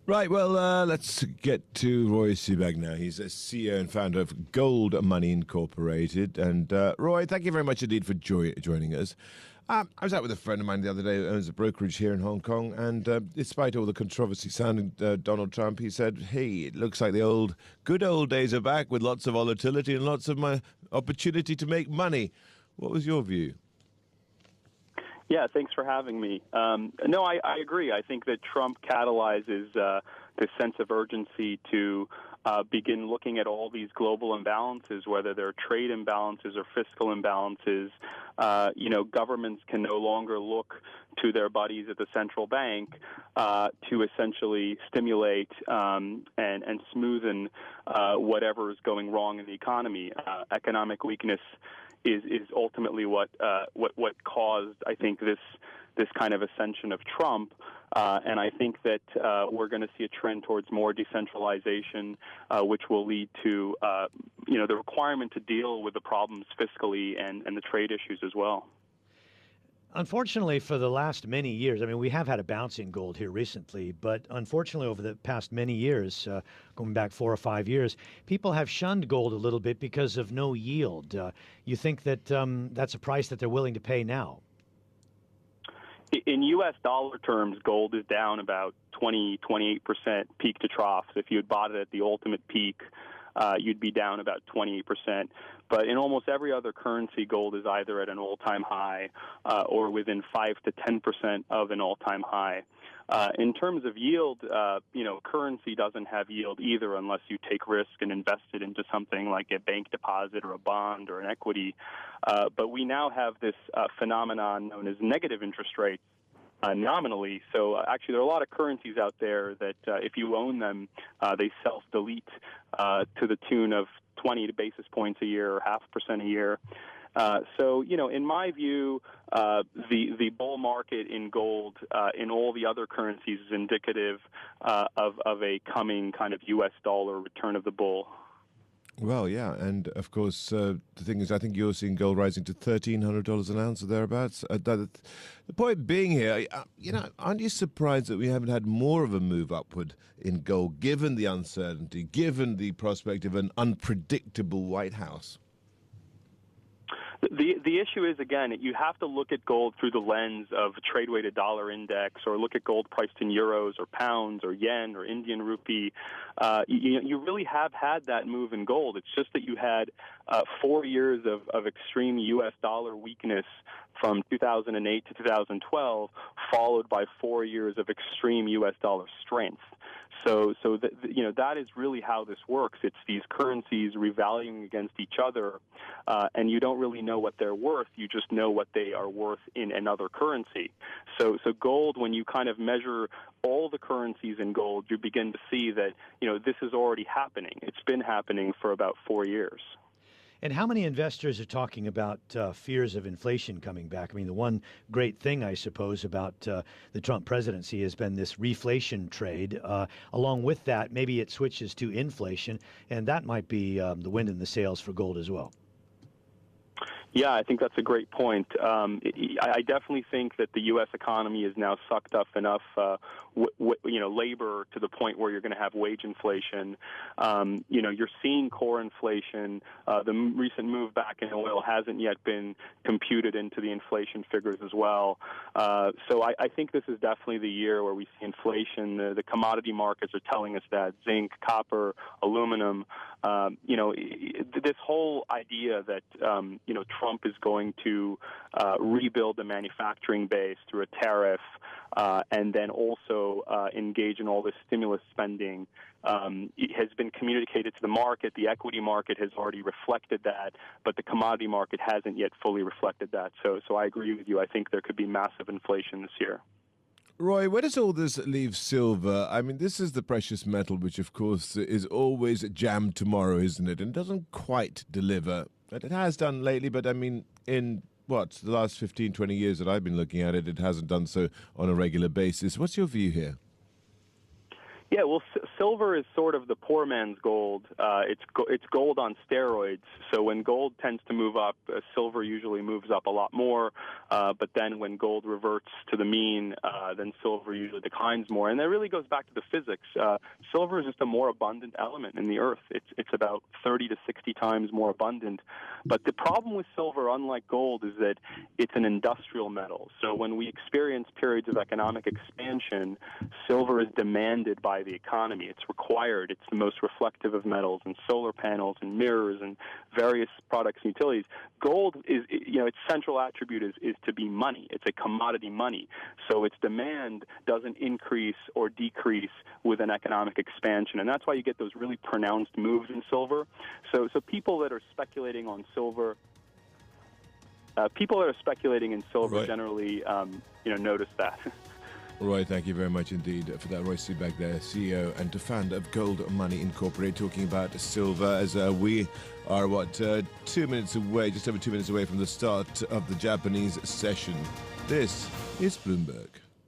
Right, well, let's get to Roy Sebag now. He's a CEO and founder of Goldmoney Incorporated. And Roy, thank you very much indeed for joining us. I was out with a friend of mine the other day who owns a brokerage here in Hong Kong, and despite all the controversy surrounding Donald Trump, he said, hey, it looks like the good old days are back with lots of volatility and lots of opportunity to make money. What was your view? Yeah, thanks for having me. No, I agree. I think that Trump catalyzes this sense of urgency to begin looking at all these global imbalances, whether they're trade imbalances or fiscal imbalances. Governments can no longer look to their buddies at the central bank to essentially stimulate and smoothen whatever is going wrong in the economy. Economic weakness is ultimately what caused, I think, this kind of ascension of Trump, and I think that we're going to see a trend towards more decentralization, which will lead to the requirement to deal with the problems fiscally and the trade issues as well. Unfortunately, for the last many years, I mean, we have had a bounce in gold here recently, but unfortunately, over the past many years, going back 4 or 5 years, people have shunned gold a little bit because of no yield. You think that that's a price that they're willing to pay now? In U.S. dollar terms, gold is down about 28% peak to trough. So if you had bought it at the ultimate peak, you'd be down about 28%. But in almost every other currency, gold is either at an all-time high or within 5 to 10% of an all-time high. In terms of yield, currency doesn't have yield either unless you take risk and invest it into something like a bank deposit or a bond or an equity. But we now have this phenomenon known as negative interest rates. Nominally. So actually, there are a lot of currencies out there that if you own them, they self-delete to the tune of 20 basis points a year or 0.5% a year. So, in my view, the bull market in gold in all the other currencies is indicative of a coming kind of U.S. dollar return of the bull. Well, yeah, and of course, the thing is, I think you're seeing gold rising to $1,300 an ounce or thereabouts. The point being here, aren't you surprised that we haven't had more of a move upward in gold, given the uncertainty, given the prospect of an unpredictable White House? The issue is, again, you have to look at gold through the lens of a trade-weighted dollar index, or look at gold priced in euros or pounds or yen or Indian rupee. You really have had that move in gold. It's just that you had 4 years of extreme U.S. dollar weakness from 2008 to 2012, followed by 4 years of extreme U.S. dollar strength. So that is really how this works. It's these currencies revaluing against each other, and you don't really know what they're worth. You just know what they are worth in another currency. So gold, when you kind of measure all the currencies in gold, you begin to see that this is already happening. It's been happening for about 4 years. And how many investors are talking about fears of inflation coming back? I mean, the one great thing, I suppose, about the Trump presidency has been this reflation trade. Along with that, maybe it switches to inflation, and that might be the wind in the sails for gold as well. Yeah, I think that's a great point. I definitely think that the U.S. economy is now sucked up enough, labor to the point where you're going to have wage inflation. You're seeing core inflation. The recent move back in oil hasn't yet been computed into the inflation figures as well. So I think this is definitely the year where we see inflation. The commodity markets are telling us that zinc, copper, aluminum. This whole idea that Trump is going to rebuild the manufacturing base through a tariff and then also engage in all this stimulus spending it has been communicated to the market. The equity market has already reflected that, but the commodity market hasn't yet fully reflected that. So I agree with you. I think there could be massive inflation this year. Roy, where does all this leave silver? I mean, this is the precious metal, which, of course, is always jammed tomorrow, isn't it? And doesn't quite deliver. It has done lately, but I mean, in the last 15, 20 years that I've been looking at it, it hasn't done so on a regular basis. What's your view here? Yeah, well, silver is sort of the poor man's gold. It's gold on steroids. So when gold tends to move up, silver usually moves up a lot more. But then when gold reverts to the mean, then silver usually declines more. And that really goes back to the physics. Silver is just a more abundant element in the earth. It's about 30 to 60 times more abundant. But the problem with silver, unlike gold, is that it's an industrial metal. So when we experience periods of economic expansion, silver is demanded by the economy. It's required. It's the most reflective of metals in solar panels and mirrors and various products and utilities. Gold is, its central attribute is to be money. It's a commodity money. So its demand doesn't increase or decrease with an economic expansion. And that's why you get those really pronounced moves in silver. So people that are speculating on silver, Right. generally, notice that. Roy, thank you very much indeed for that. Roy Sebag there, CEO and founder of Goldmoney Inc, talking about silver as we are, 2 minutes away, just over 2 minutes away from the start of the Japanese session. This is Bloomberg.